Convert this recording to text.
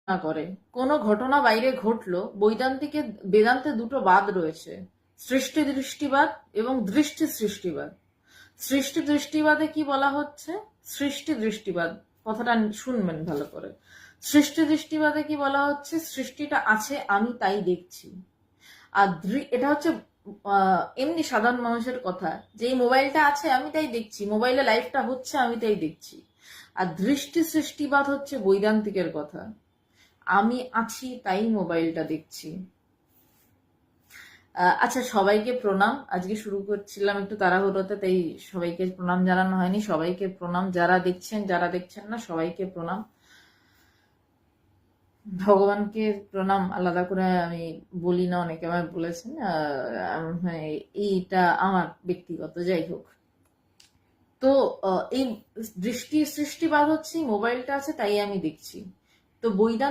না করে কোনো ঘটনা বাইরে ঘটলো, বেদান্তে দুটো বাদ রয়েছে, সৃষ্টি দৃষ্টিবাদ এবং দৃষ্টি সৃষ্টিবাদ। সৃষ্টি দৃষ্টিবাদে কি বলা হচ্ছে? সৃষ্টি দৃষ্টিবাদ কথাটা শুনবেন ভালো করে। সৃষ্টি দৃষ্টিবাদে কি বলা হচ্ছে? সৃষ্টিটা আছে, আমি তাই দেখছি। আর এটা হচ্ছে এমনি সাধারণ মানুষের কথা, যে এই মোবাইলটা আছে আমি তাই দেখছি, মোবাইলে লাইফটা হচ্ছে আমি তাই দেখছি। আর দৃষ্টি সৃষ্টিবাদ হচ্ছে বৈদান্তিকের কথা, আমি আছি তাই মোবাইলটা দেখছি। আচ্ছা, সবাইকে প্রণাম। আজকে শুরু করছিলাম একটু তাড়াহুড়োতে, তাই সবাইকে প্রণাম জানানো হয়নি। সবাইকে প্রণাম, যারা দেখছেন যারা দেখছেন না সবাইকে প্রণাম। ভগবানকে প্রণাম আলাদা করে আমি বলি না, অনেকে আমায় বলেছেন। মানে এইটা আমার ব্যক্তিগত, যাই হোক। তো এই দৃষ্টি সৃষ্টিবাদ হচ্ছে মোবাইলটা আছে তাই আমি দেখছি। তো বৈদান্ত